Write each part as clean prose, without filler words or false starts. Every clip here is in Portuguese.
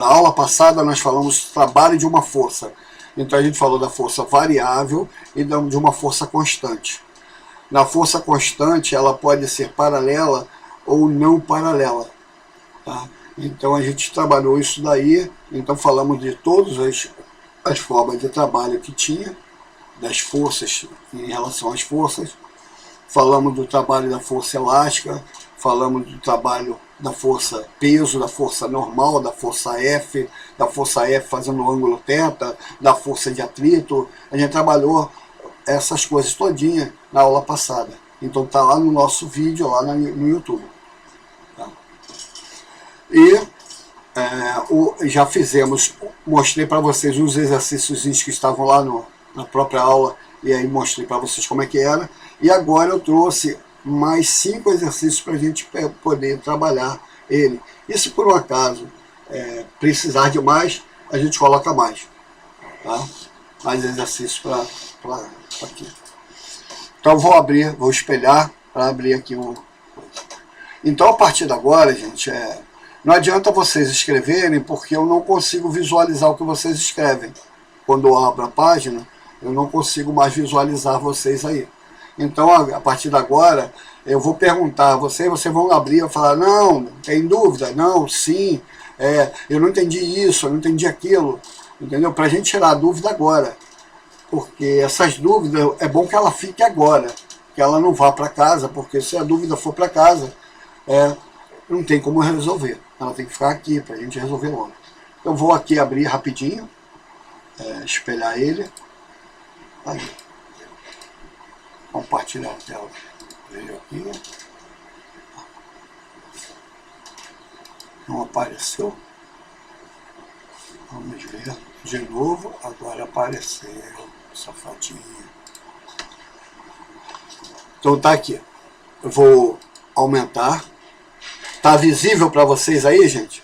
Na aula passada nós falamos do trabalho de uma força. Então a gente falou da força variável e de uma força constante. Na força constante ela pode ser paralela ou não paralela. Tá? Então a gente trabalhou isso daí, então falamos de todas as formas de trabalho que tinha, das forças em relação às forças. Falamos do trabalho da força elástica, falamos do trabalho da força peso, da força normal, da força F fazendo ângulo θ, da força de atrito. A gente trabalhou essas coisas todinha na aula passada. Então tá lá no nosso vídeo, lá no YouTube. Tá? E já fizemos, mostrei para vocês os exercícios que estavam lá na própria aula, e aí mostrei para vocês como é que era. E agora eu trouxe mais 5 exercícios para a gente poder trabalhar ele. E se por um acaso precisar de mais, a gente coloca mais. Tá? Mais exercícios para aqui. Então vou espelhar para abrir aqui o... Então a partir de agora, gente, não adianta vocês escreverem, porque eu não consigo visualizar o que vocês escrevem. Quando eu abro a página, eu não consigo mais visualizar vocês aí. Então, a partir de agora, eu vou perguntar a vocês vão abrir e falar, não, tem dúvida? Não, sim, eu não entendi isso, eu não entendi aquilo, entendeu? Para a gente tirar a dúvida agora, porque essas dúvidas, é bom que ela fique agora, que ela não vá para casa, porque se a dúvida for para casa, não tem como resolver, ela tem que ficar aqui para a gente resolver logo. Eu vou aqui abrir rapidinho, espelhar ele, aí. Compartilhar a tela. Veio aqui. Não apareceu. Vamos ver de novo. Agora apareceu. Safadinho. Então tá aqui. Eu vou aumentar. Tá visível para vocês aí, gente?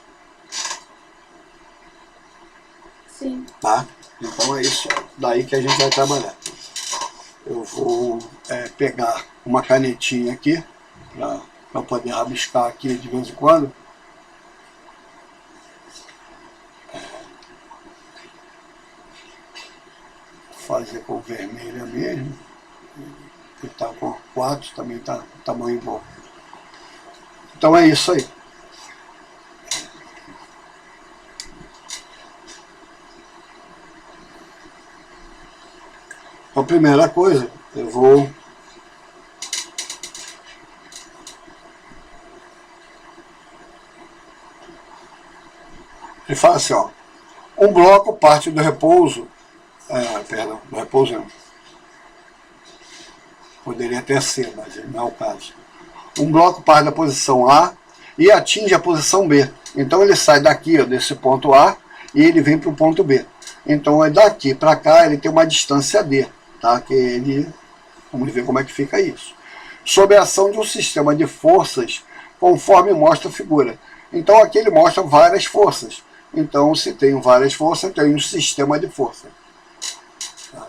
Sim. Tá? Então é isso daí que a gente vai trabalhar. Eu vou pegar uma canetinha aqui, para poder rabiscar aqui de vez em quando. Fazer com vermelha mesmo. Que está com 4, também está tamanho bom. Então é isso aí. A primeira coisa, eu vou ele fala assim, ó, um bloco parte do repouso, do repouso não, poderia até ser, mas não é o caso. Um bloco parte da posição A e atinge a posição B. Então ele sai daqui, ó, desse ponto A, e ele vem para o ponto B. Então daqui para cá ele tem uma distância D. Tá? Que ele, vamos ver como é que fica isso. Sob a ação de um sistema de forças, conforme mostra a figura. Então aqui ele mostra várias forças. Então se tem várias forças, tem um sistema de força. Tá?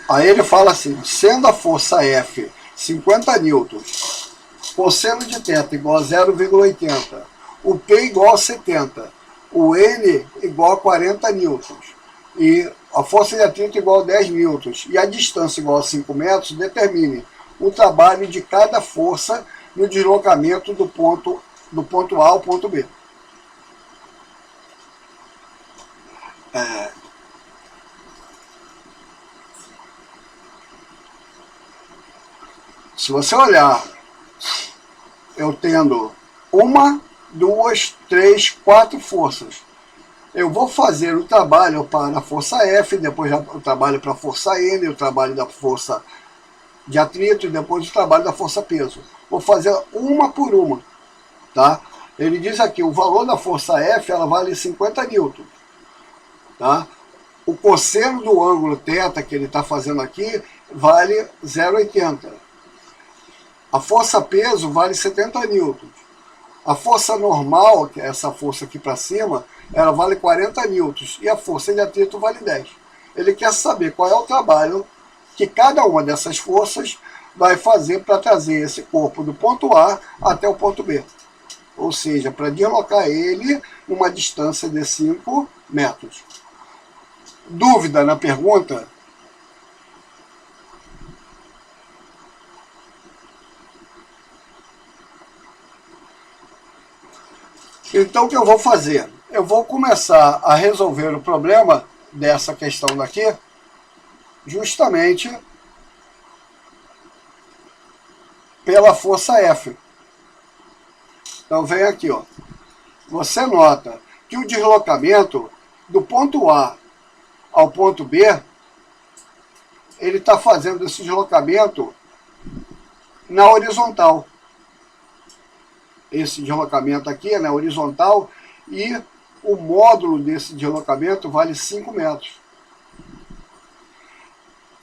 Aí ele fala assim, sendo a força F 50 newtons, cosseno de θ igual a 0,80, o P igual a 70, o N igual a 40 newtons, e a força de atrito igual a 10 newtons, e a distância igual a 5 metros, determine o trabalho de cada força no deslocamento do ponto A ao ponto B. Se você olhar, eu tendo 1, 2, 3, 4 forças. Eu vou fazer o trabalho para a força F, depois o trabalho para a força N, o trabalho da força de atrito e depois o trabalho da força peso. Vou fazer uma por uma. Tá? Ele diz aqui, o valor da força F ela vale 50 newtons. Tá? O cosseno do ângulo θ que ele está fazendo aqui vale 0,80. A força peso vale 70 newtons. A força normal, que é essa força aqui para cima, ela vale 40 newtons. E a força de atrito vale 10. Ele quer saber qual é o trabalho que cada uma dessas forças vai fazer para trazer esse corpo do ponto A até o ponto B. Ou seja, para deslocar ele numa distância de 5 metros. Dúvida na pergunta? Então o que eu vou fazer? Eu vou começar a resolver o problema dessa questão daqui, justamente pela força F. Então vem aqui, ó. Você nota que o deslocamento do ponto A ao ponto B, ele está fazendo esse deslocamento na horizontal. Esse deslocamento aqui é na horizontal e o módulo desse deslocamento vale 5 metros.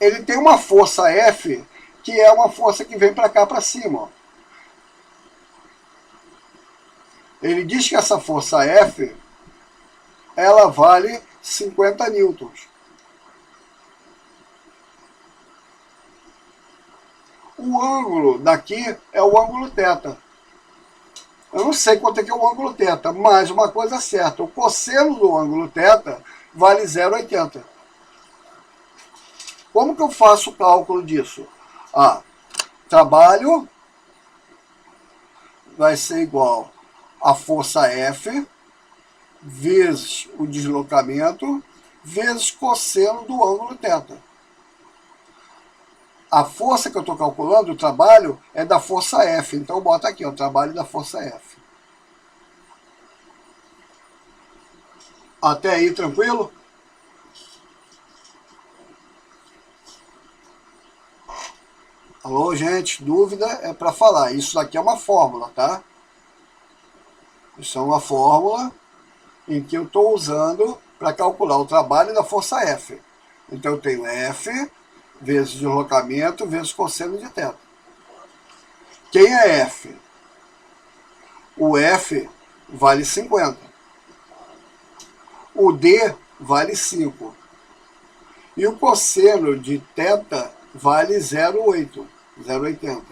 Ele tem uma força F, que é uma força que vem para cá, para cima. Ó. Ele diz que essa força F, ela vale 50 newtons. O ângulo daqui é o ângulo θ. Eu não sei quanto é que é o ângulo θ, mas uma coisa é certa, o cosseno do ângulo θ vale 0,80. Como que eu faço o cálculo disso? Trabalho vai ser igual a força F vezes o deslocamento vezes cosseno do ângulo θ. A força que eu estou calculando, o trabalho, é da força F. Então, bota aqui, ó, o trabalho da força F. Até aí, tranquilo? Alô, gente, dúvida é para falar. Isso daqui é uma fórmula, tá? Isso é uma fórmula em que eu estou usando para calcular o trabalho da força F. Então, eu tenho F vezes deslocamento vezes cosseno de θ. Quem é F? O F vale 50. O D vale 5. E o cosseno de θ vale 0,8. 0,80.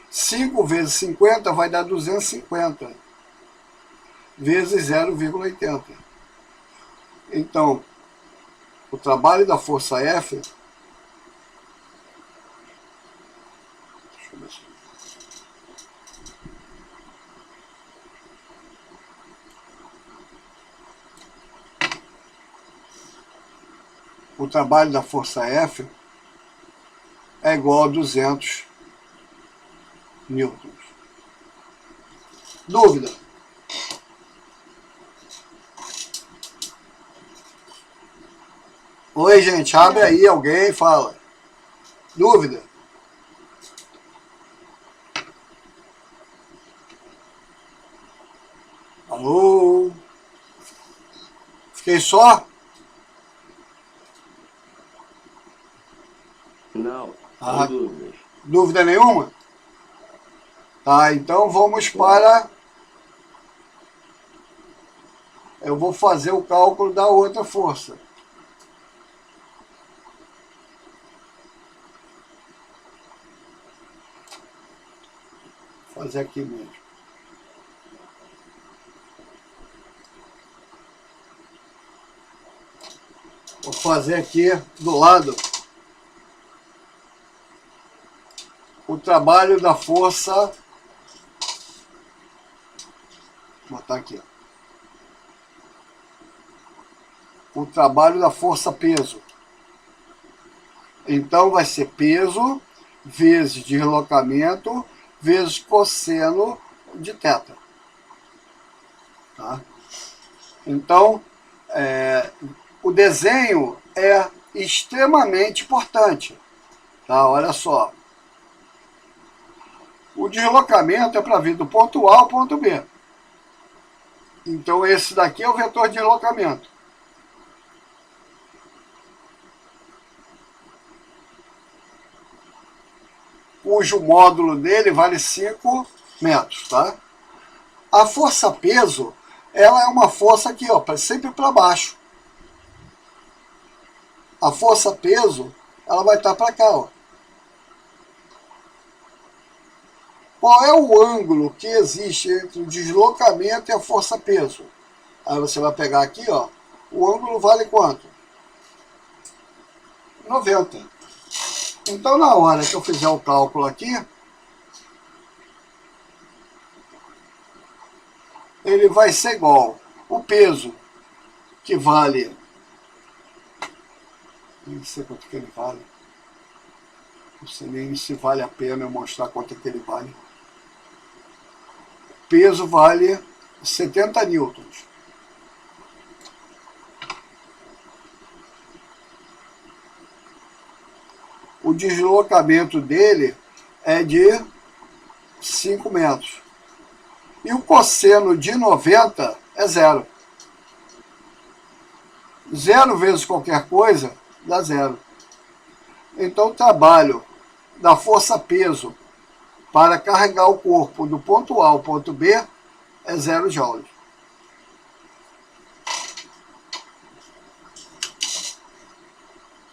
Cinco vezes 50 vai dar 250 vezes 0,80. Então, o trabalho da força F, deixa eu ver se... O trabalho da força F é igual a 200 newtons. Dúvida? Oi, gente, abre aí, alguém fala. Dúvida? Alô? Fiquei só? Não, Ah, sem dúvidas. dúvida nenhuma? Tá, então vamos para... Eu vou fazer o cálculo da outra força. Vou fazer aqui mesmo. Vou fazer aqui do lado o trabalho da força. Vou botar aqui. O trabalho da força peso. Então vai ser peso vezes deslocamento vezes cosseno de θ. Tá? Então, o desenho é extremamente importante. Tá? Olha só. O deslocamento é para vir do ponto A ao ponto B. Então, esse daqui é o vetor de deslocamento. Cujo módulo dele vale 5 metros. Tá? A força peso, ela é uma força aqui, ó, sempre para baixo. A força-peso, ela vai estar para cá, ó. Qual é o ângulo que existe entre o deslocamento e a força-peso? Aí você vai pegar aqui, ó, o ângulo vale quanto? 90. Então, na hora que eu fizer o cálculo aqui, ele vai ser igual o peso, que vale, não sei quanto que ele vale, não sei nem se vale a pena eu mostrar quanto que ele vale. O peso vale 70 newtons. O deslocamento dele é de 5 metros. E o cosseno de 90 é zero. Zero vezes qualquer coisa dá zero. Então o trabalho da força-peso para carregar o corpo do ponto A ao ponto B é 0 joules.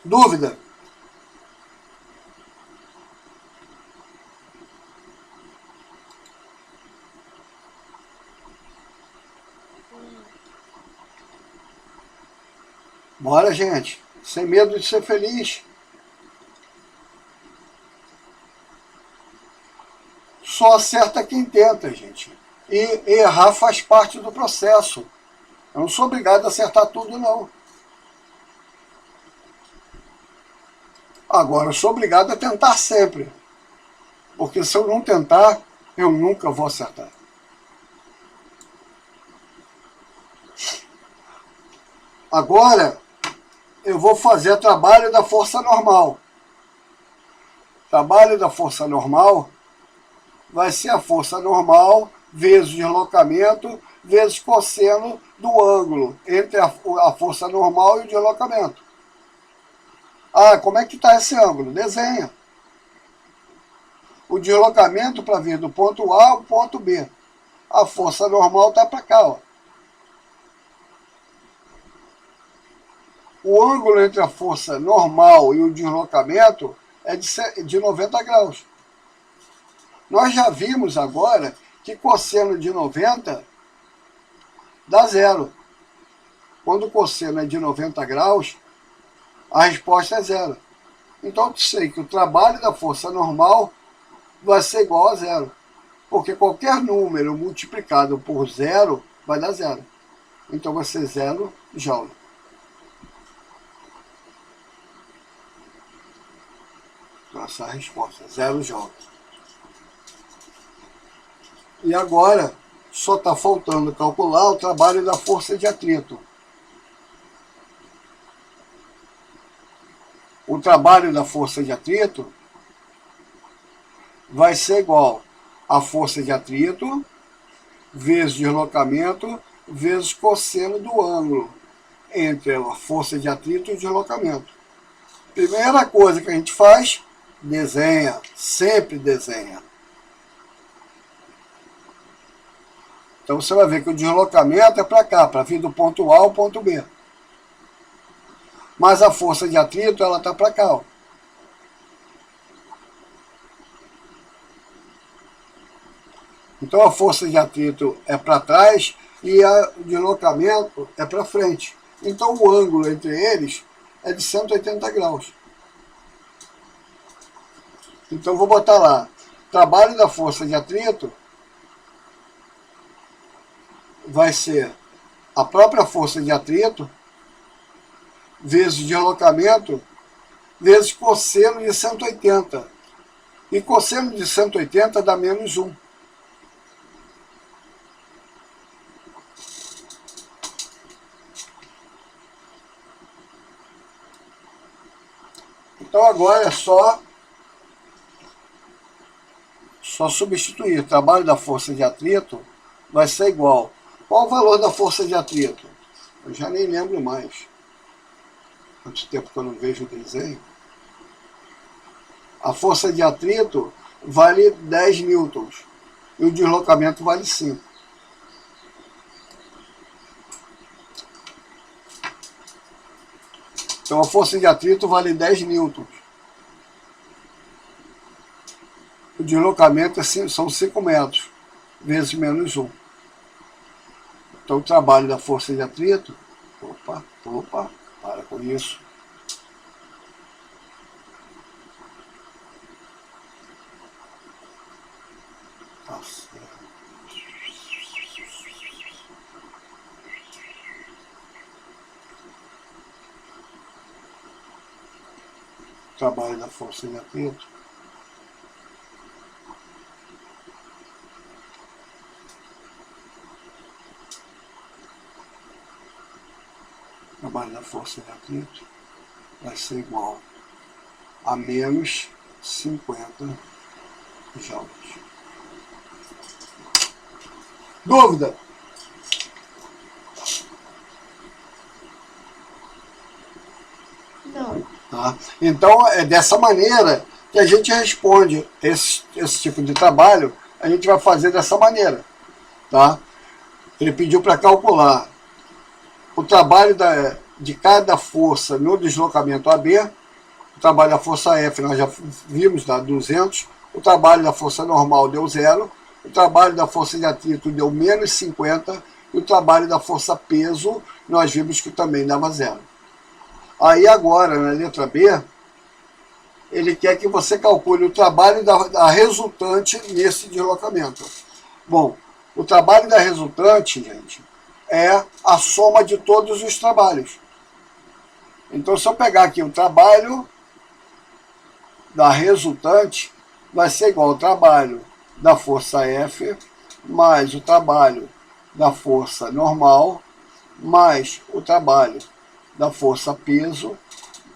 Dúvida? Bora, gente. Sem medo de ser feliz. Só acerta quem tenta, gente. E errar faz parte do processo. Eu não sou obrigado a acertar tudo, não. Agora, eu sou obrigado a tentar sempre. Porque se eu não tentar, eu nunca vou acertar. Agora, eu vou fazer trabalho da força normal. Trabalho da força normal vai ser a força normal vezes o deslocamento vezes cosseno do ângulo entre a força normal e o deslocamento. Ah, como é que está esse ângulo? Desenha. O deslocamento para vir do ponto A ao ponto B. A força normal está para cá, ó. O ângulo entre a força normal e o deslocamento é de 90 graus. Nós já vimos agora que cosseno de 90 dá zero. Quando o cosseno é de 90 graus, a resposta é zero. Então eu sei que o trabalho da força normal vai ser igual a zero. Porque qualquer número multiplicado por zero vai dar zero. Então vai ser 0 joule. Essa é a resposta, 0 joule. E agora, só está faltando calcular o trabalho da força de atrito. O trabalho da força de atrito vai ser igual a força de atrito vezes deslocamento vezes cosseno do ângulo entre a força de atrito e o deslocamento. Primeira coisa que a gente faz, desenha, sempre desenha. Então você vai ver que o deslocamento é para cá, para vir do ponto A ao ponto B. Mas a força de atrito, ela está para cá, ó. Então a força de atrito é para trás e o deslocamento é para frente. Então o ângulo entre eles é de 180 graus. Então vou botar lá, trabalho da força de atrito vai ser a própria força de atrito vezes deslocamento vezes cosseno de 180. E cosseno de 180 dá menos 1. Então agora é só substituir. O trabalho da força de atrito vai ser igual. Qual o valor da força de atrito? Eu já nem lembro mais. Quanto tempo que eu não vejo o desenho. A força de atrito vale 10 newtons. E o deslocamento vale 5. Então a força de atrito vale 10 newtons. O deslocamento são 5 metros, vezes menos 1. Então o trabalho da força de atrito... Opa, para com isso. Nossa. Trabalho da força de atrito vai ser igual a menos 50 joules. Dúvida? Não. Tá? Então é dessa maneira que a gente responde esse tipo de trabalho, a gente vai fazer dessa maneira. Tá? Ele pediu para calcular o trabalho de cada força no deslocamento AB, o trabalho da força F nós já vimos, dá 200, o trabalho da força normal deu 0, o trabalho da força de atrito deu menos 50, e o trabalho da força peso nós vimos que também dava 0. Aí agora, na letra B, ele quer que você calcule o trabalho da resultante nesse deslocamento. Bom, o trabalho da resultante, gente, é a soma de todos os trabalhos. Então, se eu pegar aqui o trabalho da resultante, vai ser igual ao trabalho da força F, mais o trabalho da força normal, mais o trabalho da força peso,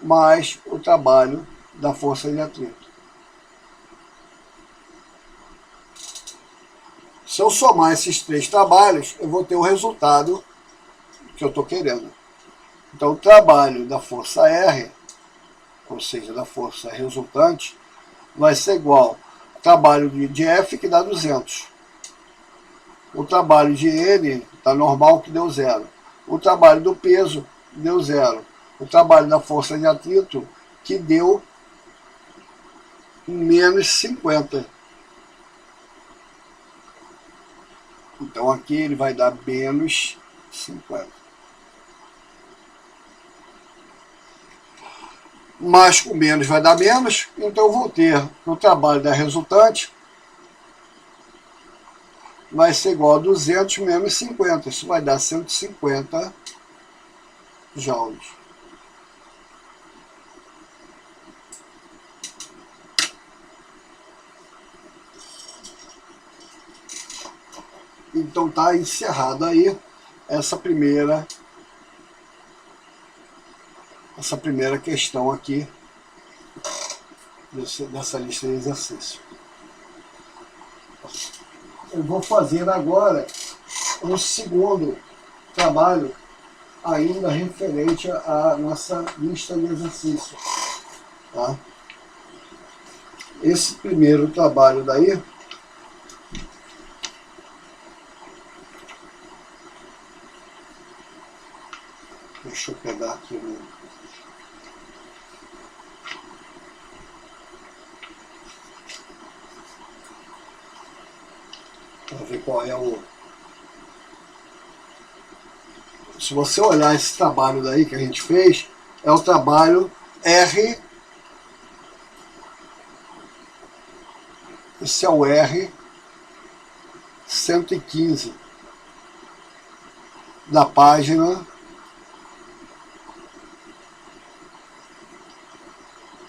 mais o trabalho da força de atrito. Se eu somar esses 3 trabalhos, eu vou ter o resultado que eu estou querendo. Então, o trabalho da força R, ou seja, da força resultante, vai ser igual ao trabalho de F, que dá 200. O trabalho de N, da normal, que deu 0. O trabalho do peso, deu 0. O trabalho da força de atrito, que deu menos 50. Então aqui ele vai dar menos 50. Mais com menos vai dar menos, então eu vou ter no trabalho da resultante, vai ser igual a 200 menos 50. Isso vai dar 150 joules. Então está encerrado aí essa primeira questão aqui dessa lista de exercícios. Eu vou fazer agora um segundo trabalho ainda referente à nossa lista de exercícios. Tá? Esse primeiro trabalho daí, deixa eu pegar aqui para ver qual é o... Se você olhar esse trabalho daí que a gente fez, é o trabalho R. Esse é o R 115 da página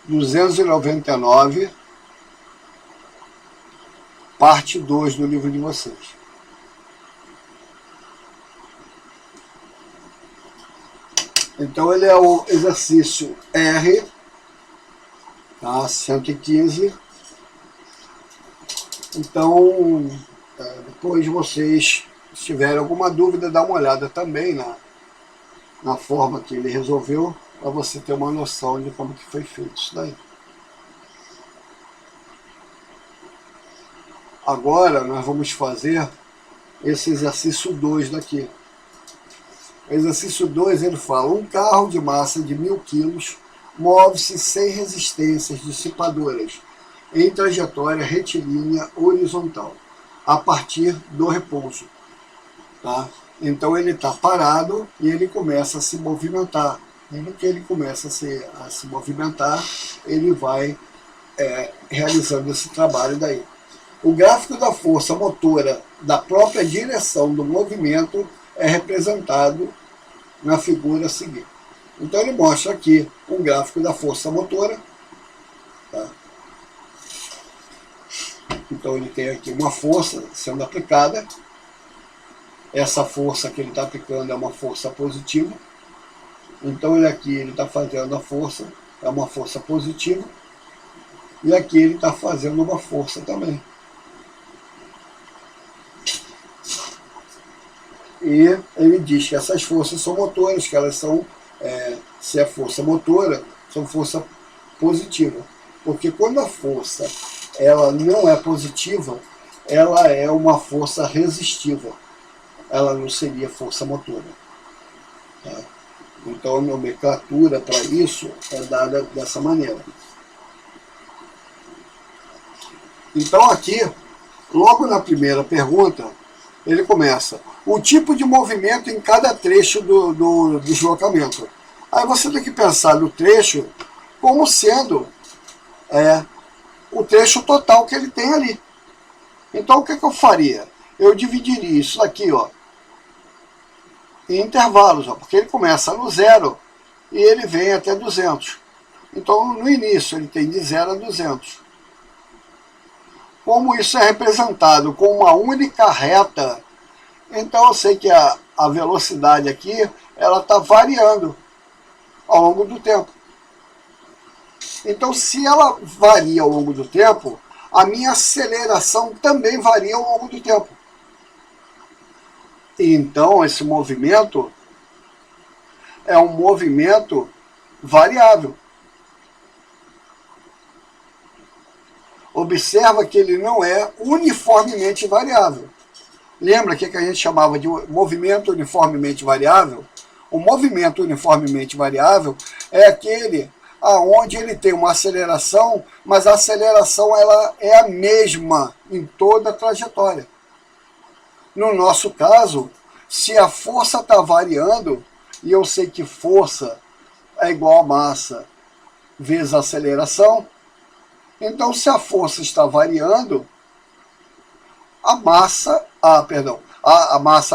299, parte 2 do livro de vocês. Então ele é o exercício R, tá? 115. Então, depois vocês, se tiverem alguma dúvida, dá uma olhada também na forma que ele resolveu, para você ter uma noção de como que foi feito isso daí. Agora nós vamos fazer esse exercício 2 daqui. Exercício 2, ele fala: um carro de massa de 1000 quilos move-se sem resistências dissipadoras em trajetória retilínea horizontal, a partir do repouso. Tá? Então ele está parado e ele começa a se movimentar. E no que ele começa a se movimentar, ele vai realizando esse trabalho daí. O gráfico da força motora da própria direção do movimento é representado na figura a seguir. Então ele mostra aqui um gráfico da força motora. Tá? Então ele tem aqui uma força sendo aplicada. Essa força que ele está aplicando é uma força positiva. Então ele está fazendo a força, é uma força positiva. E aqui ele está fazendo uma força também. E ele diz que essas forças são motoras, que elas são, se é força motora, são força positiva. Porque quando a força ela não é positiva, ela é uma força resistiva. Ela não seria força motora. Tá? Então a nomenclatura para isso é dada dessa maneira. Então aqui, logo na primeira pergunta, ele começa: o tipo de movimento em cada trecho do deslocamento. Aí você tem que pensar no trecho como sendo o trecho total que ele tem ali. Então o que eu faria? Eu dividiria isso aqui, ó, em intervalos, ó, porque ele começa no 0 e ele vem até 200. Então no início ele tem de 0 a 200. Como isso é representado com uma única reta, então eu sei que a velocidade aqui ela está variando ao longo do tempo. Então se ela varia ao longo do tempo, a minha aceleração também varia ao longo do tempo. E então esse movimento é um movimento variável. Observa que ele não é uniformemente variável. Lembra que a gente chamava de movimento uniformemente variável? O movimento uniformemente variável é aquele aonde ele tem uma aceleração, mas a aceleração ela é a mesma em toda a trajetória. No nosso caso, se a força está variando, e eu sei que força é igual a massa vezes a aceleração, então se a força está variando, a massa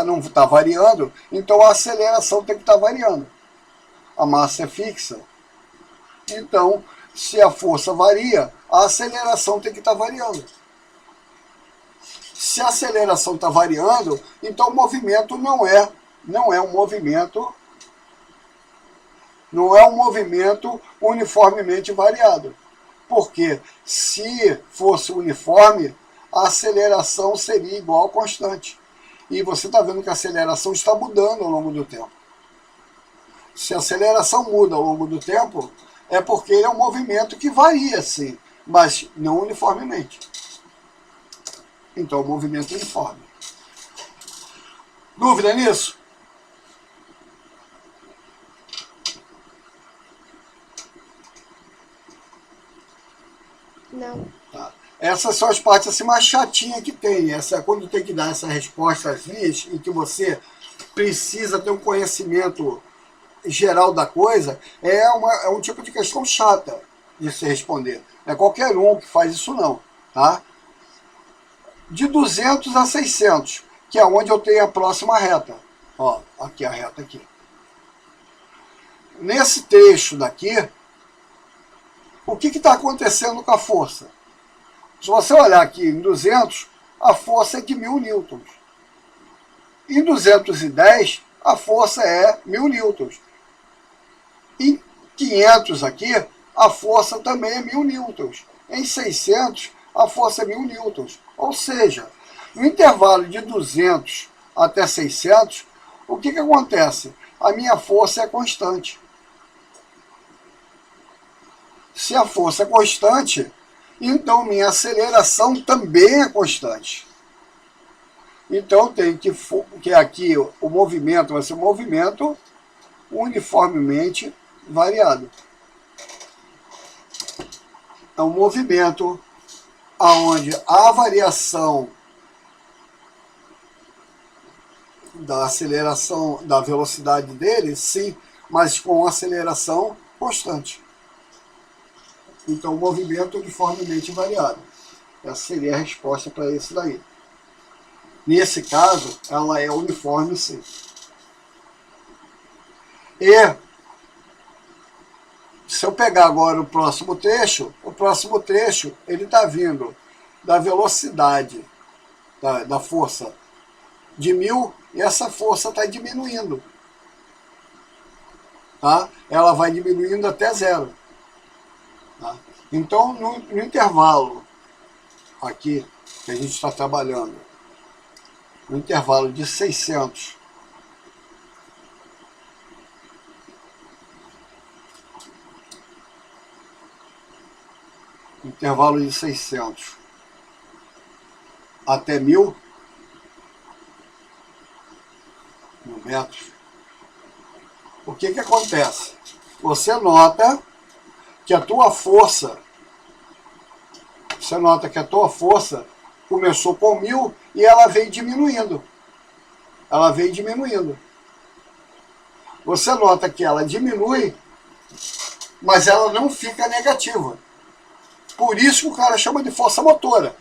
não está variando, então a aceleração tem que estar variando. A massa é fixa. Então, se a força varia, a aceleração tem que estar variando. Se a aceleração está variando, então o movimento não é um movimento uniformemente variado. Porque se fosse uniforme, a aceleração seria igual a constante. E você está vendo que a aceleração está mudando ao longo do tempo. Se a aceleração muda ao longo do tempo, é porque ele é um movimento que varia, sim, mas não uniformemente. Então, movimento uniforme. Dúvida nisso? Não. Tá. Essas são as partes assim, mais chatinhas que tem. Essa é quando tem que dar essa respostazinhas e que você precisa ter um conhecimento geral da coisa, é um tipo de questão chata de se responder. Não é qualquer um que faz isso não. Tá? De 200 a 600, que é onde eu tenho a próxima reta. Ó, aqui a reta aqui. Nesse trecho daqui, o que está acontecendo com a força? Se você olhar aqui em 200, a força é de 1000 newtons. Em 210, a força é 1000 newtons. Em 500 aqui, a força também é 1000 newtons. Em 600, a força é 1000 newtons. Ou seja, no intervalo de 200 até 600, o que acontece? A minha força é constante. Se a força é constante, então minha aceleração também é constante. Então eu tenho que aqui o movimento vai ser um movimento uniformemente variado. É um movimento onde a variação da aceleração, da velocidade dele, sim, mas com aceleração constante. Então, movimento uniformemente variado. Essa seria a resposta para isso daí. Nesse caso, ela é uniforme, sim. E, se eu pegar agora o próximo trecho ele está vindo da velocidade da força de 1000 e essa força está diminuindo. Tá? Ela vai diminuindo até zero. Tá? Então, no intervalo aqui que a gente está trabalhando, no intervalo de 600 até 1000 metros, o que acontece? Você nota que a tua força, começou com 1000 e ela veio diminuindo. Você nota que ela diminui, mas ela não fica negativa. Por isso que o cara chama de força motora.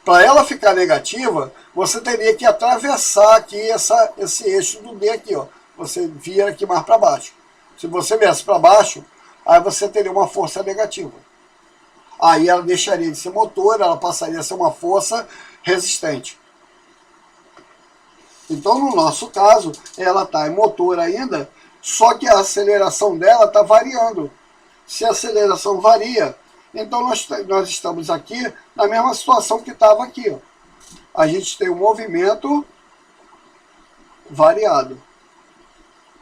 Para ela ficar negativa, você teria que atravessar aqui esse eixo do D aqui, ó. Você vira aqui mais para baixo. Se você viesse para baixo, aí você teria uma força negativa. Aí ela deixaria de ser motor, ela passaria a ser uma força resistente. Então, no nosso caso, ela está em motor ainda, só que a aceleração dela está variando. Se a aceleração varia, então nós estamos aqui na mesma situação que estava aqui. Ó. A gente tem um movimento variado.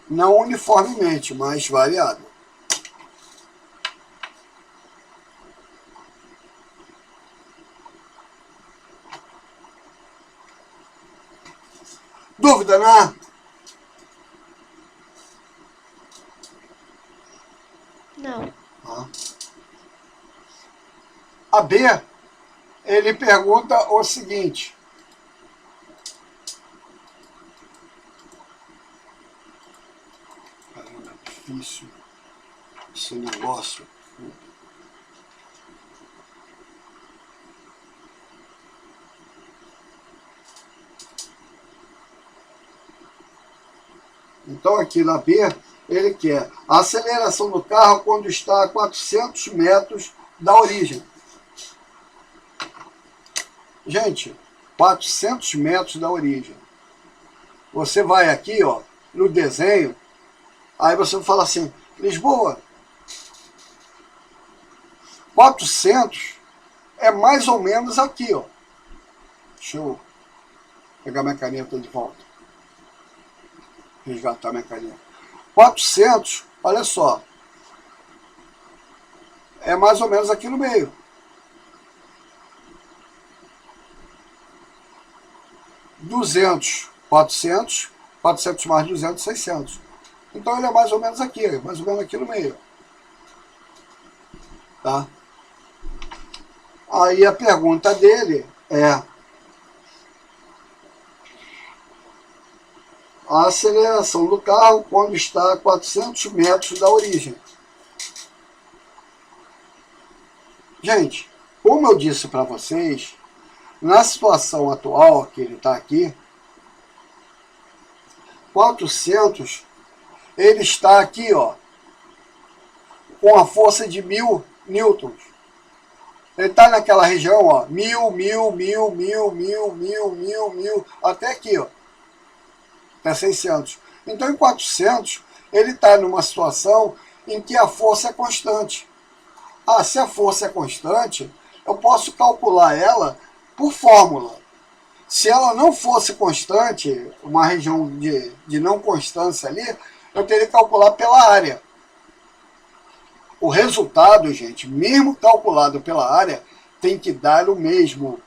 Não uniformemente, mas variado. Dúvida, né? Não. A B, ele pergunta o seguinte. Caramba, é difícil esse negócio. Então aqui na B, ele quer a aceleração do carro quando está a 400 metros da origem. Gente, 400 metros da origem. Você vai aqui, ó, no desenho, aí você fala assim, Lisboa, 400 é mais ou menos aqui, ó. Deixa eu pegar minha caneta de volta. Resgatar minha caneta. 400, olha só, é mais ou menos aqui no meio. 200, 400, 400 mais 200, 600. Então ele é mais ou menos aqui no meio. Tá? Aí a pergunta dele é a aceleração do carro quando está a 400 metros da origem. Gente, como eu disse para vocês, na situação atual que ele está aqui, 400, ele está aqui, ó, com a força de 1000 newtons. Ele está naquela região, ó, 1000, até aqui, ó, até 600. Então, em 400, ele está numa situação em que a força é constante. Ah, se a força é constante, eu posso calcular ela por fórmula. Se ela não fosse constante, uma região de não constância ali, eu teria que calcular pela área. O resultado, gente, mesmo calculado pela área, tem que dar o mesmo.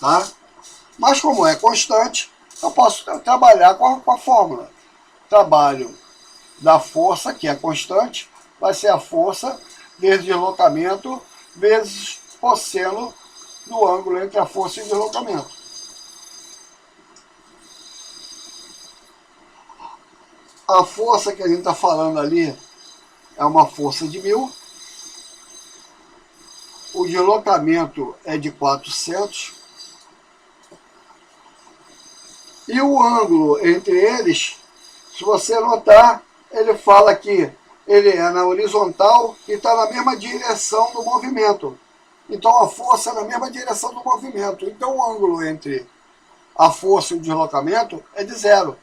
tá? Mas como é constante, eu posso trabalhar com a fórmula. Trabalho da força, que é constante, vai ser a força vezes deslocamento vezes cosseno do ângulo entre a força e o deslocamento. A força que a gente está falando ali é uma força de 1000. O deslocamento é de 400. E o ângulo entre eles, se você notar, ele fala que ele é na horizontal e está na mesma direção do movimento. Então a força é na mesma direção do movimento. Então o ângulo entre a força e o deslocamento é de 0.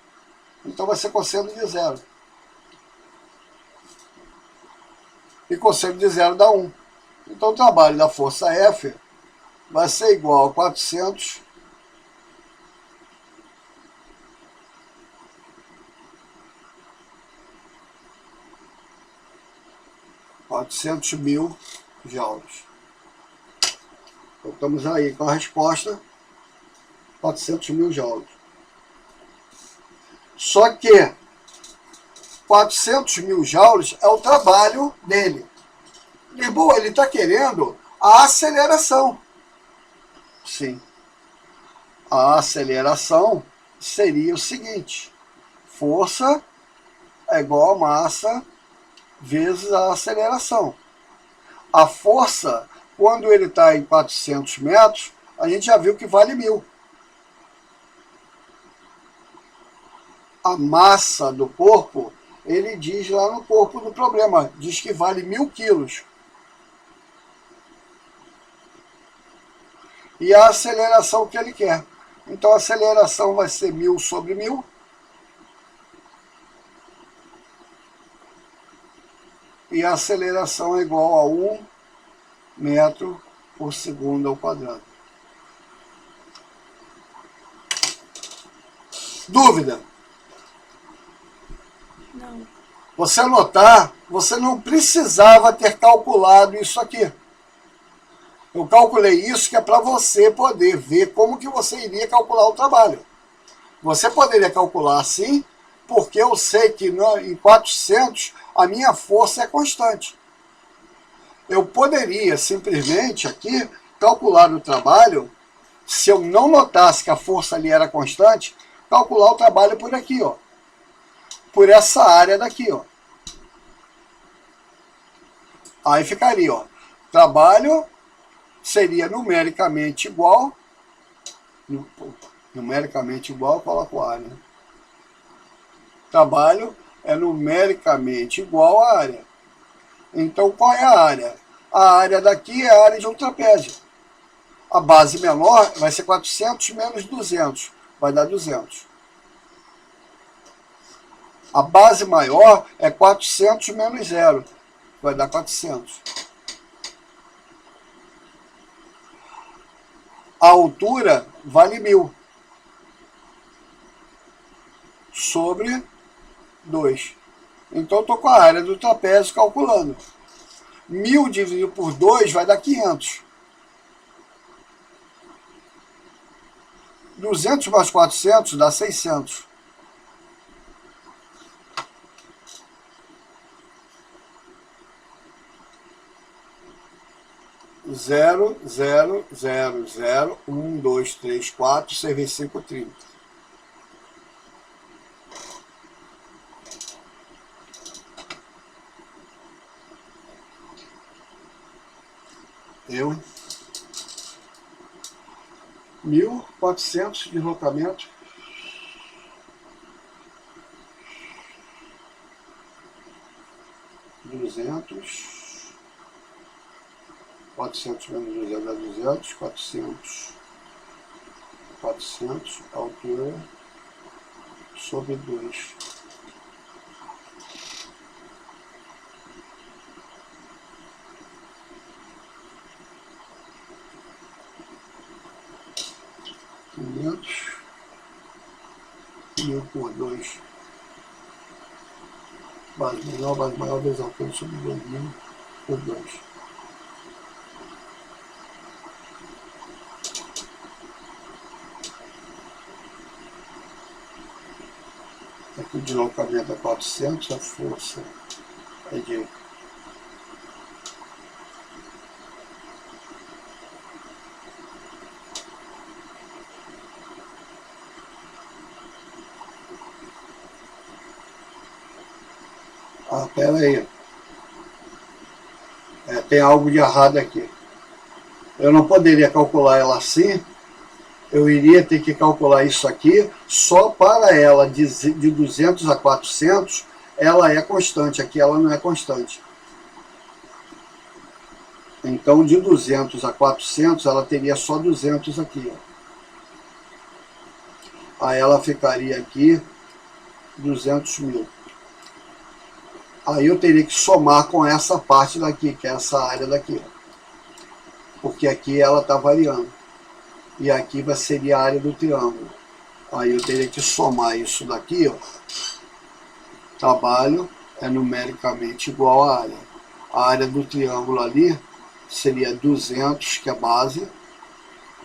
Então vai ser cosseno de 0. E cosseno de 0 dá 1. Então o trabalho da força F vai ser igual a 400 mil joules. Então estamos aí com a resposta 400 mil joules. Só que 400 mil joules é o trabalho dele. E, bom, ele está querendo a aceleração. Sim. A aceleração seria o seguinte: força é igual a massa vezes a aceleração. A força, quando ele está em 400 metros, a gente já viu que vale 1000. A massa do corpo, ele diz lá no corpo do problema, diz que vale 1000 quilos. E a aceleração que ele quer. Então a aceleração vai ser 1000 sobre 1000. E a aceleração é igual a 1 metro por segundo ao quadrado. Dúvida? Não. Você notar, você não precisava ter calculado isso aqui. Eu calculei isso que é para você poder ver como que você iria calcular o trabalho. Você poderia calcular assim, porque eu sei que em 400 a minha força é constante. Eu poderia simplesmente aqui calcular o trabalho, se eu não notasse que a força ali era constante, calcular o trabalho por aqui, ó. Por essa área daqui, ó. Aí ficaria, ó. Trabalho seria numericamente igual, coloco a área. Trabalho é numericamente igual à área. Então, qual é a área? A área daqui é a área de um trapézio. A base menor vai ser 400 menos 200, vai dar 200. A base maior é 400 menos 0, vai dar 400. A altura vale 1000 sobre 2. Então eu estou com a área do trapézio calculando. 1000 dividido por 2 vai dar 500. 200 mais 400 dá 600. Zero, zero, zero, zero, 1, 2, 3, 4, 6 vezes 5, 30. Eu, 1.400 de deslocamento. $200. 400 menos 200 dá 200, 400, altura sobre 2. Mil por 2. Base maior vezes altura sobre 2.000 por 2. O deslocamento é 400, a força é de... Ah, pera aí. Tem algo de errado aqui. Eu não poderia calcular ela assim. Eu iria ter que calcular isso aqui só para ela de 200 a 400, ela é constante. Aqui ela não é constante. Então, de 200 a 400, ela teria só 200 aqui. Ó. Aí ela ficaria aqui 200 mil. Aí eu teria que somar com essa parte daqui, que é essa área daqui. Porque aqui ela está variando. E aqui seria a área do triângulo. Aí eu teria que somar isso daqui, ó. Trabalho é numericamente igual à área. A área do triângulo ali seria 200, que é a base,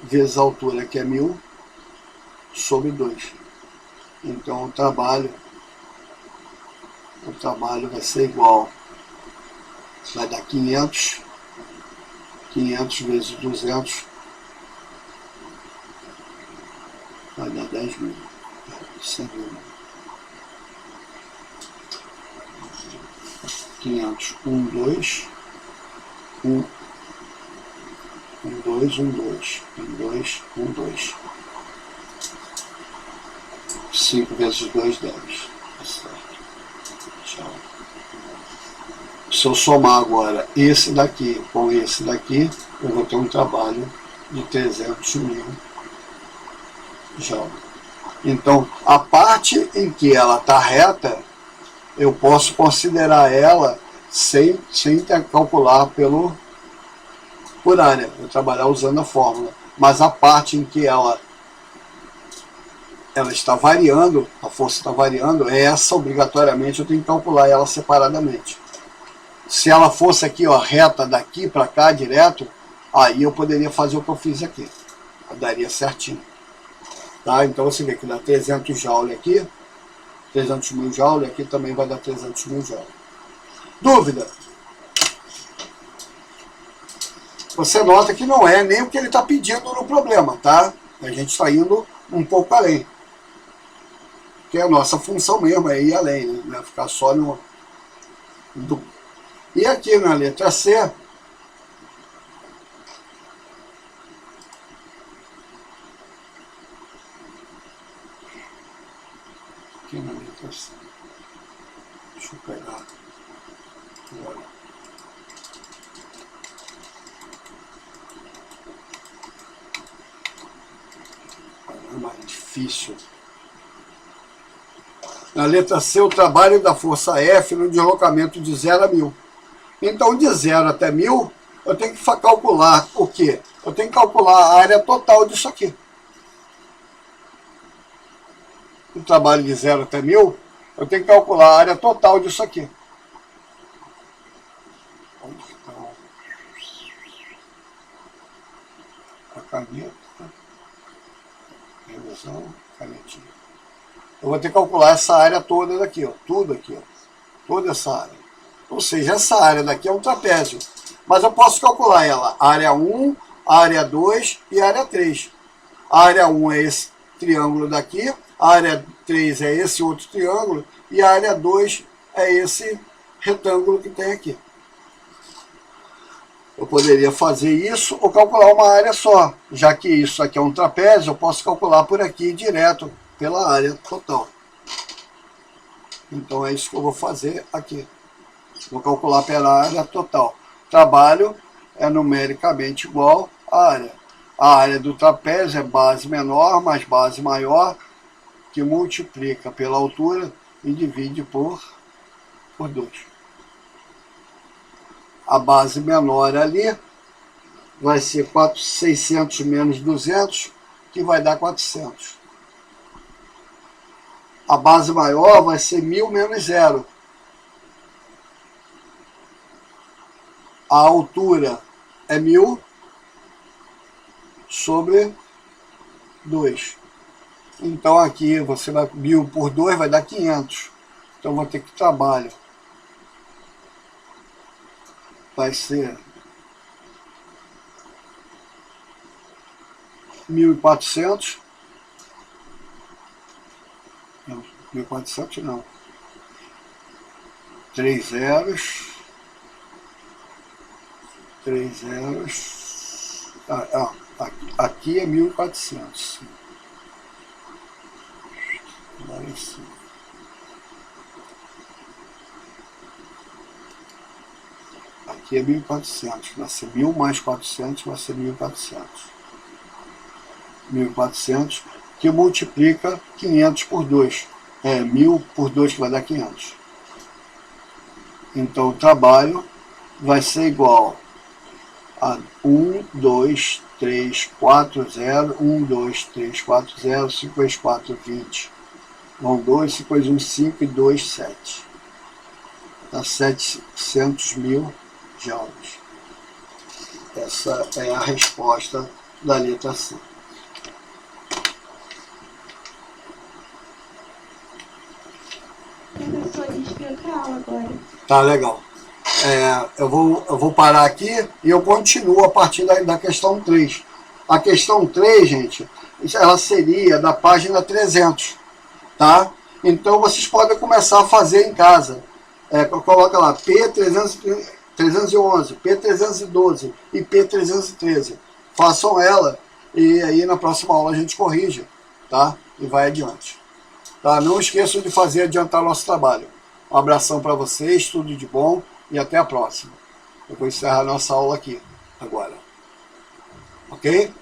vezes a altura, que é 1000, sobre 2. Então o trabalho vai ser igual. Vai dar 500. 500 vezes 200 vai dar 10 mil. 100 mil. 500, 1, 2, 1, 2, 1, 2, 1, 2, 1, 2. 5 vezes 2, 10. Tchau. Se eu somar agora esse daqui com esse daqui, eu vou ter um trabalho de 300 mil joules. Então, a parte em que ela está reta, eu posso considerar ela sem calcular por área. Eu trabalhar usando a fórmula. Mas a parte em que ela está variando, a força está variando, essa obrigatoriamente eu tenho que calcular ela separadamente. Se ela fosse aqui, ó, reta daqui para cá, direto, aí eu poderia fazer o que eu fiz aqui. Eu daria certinho. Tá? Então você vê que dá 300 joules aqui, 300 mil joules, aqui também vai dar 300 mil joules. Dúvida? Você nota que não é nem o que ele está pedindo no problema, tá? A gente está indo um pouco além. Que é a nossa função mesmo, é ir além, né? Ficar só no... E aqui na letra C, aqui na letra C, deixa eu pegar agora. Caramba, é difícil. Na letra C, o trabalho da força F no deslocamento de 0 a 1000. Então, de 0 até 1000, eu tenho que calcular o quê? Eu tenho que calcular a área total disso aqui. O trabalho de 0 até 1000, eu tenho que calcular a área total disso aqui. Onde está a caneta? Revisão, canetinha. Eu vou ter que calcular essa área toda daqui, ó. Tudo aqui, ó. Toda essa área. Ou seja, essa área daqui é um trapézio. Mas eu posso calcular ela, área 1, área 2 e área 3. A área 1 é esse triângulo daqui, a área 3 é esse outro triângulo, e a área 2 é esse retângulo que tem aqui. Eu poderia fazer isso ou calcular uma área só. Já que isso aqui é um trapézio, eu posso calcular por aqui direto pela área total. Então é isso que eu vou fazer aqui. Vou calcular pela área total. Trabalho é numericamente igual à área. A área do trapézio é base menor mais base maior, que multiplica pela altura e divide por 2. A base menor ali vai ser 600 menos 200, que vai dar 400. A base maior vai ser 1000 menos 0. A altura é 1000 sobre 2. Então aqui você vai 1000 por 2 vai dar 500. Então vou ter que trabalho. Vai ser 1.400. Não, 1.400 não. 3 zeros. 3 zeros. Aqui é 1.400. Aqui é 1.400. Vai ser 1.000 mais 400, vai ser 1.400. 1.400 que multiplica 500 por 2. É 1.000 por 2 que vai dar 500. Então o trabalho vai ser igual a 1, 2, 3, 4, 0, 1, 2, 3, 4, 0, 5 vezes 4, 20. Vão 2, 5 vezes 1, 5 e 2, 7. Dá 700 mil joules. Essa é a resposta da letra C. Professor, explica a aula agora. Tá, legal. Eu vou parar aqui e eu continuo a partir da questão 3. A questão 3, gente, ela seria da página 300, tá? Então vocês podem começar a fazer em casa. Coloca lá P311, P312 e P313. Façam ela e aí na próxima aula a gente corrige, tá? E vai adiante. Tá? Não esqueçam de fazer adiantar o nosso trabalho. Um abração para vocês, tudo de bom e até a próxima. Eu vou encerrar nossa aula aqui agora. Ok?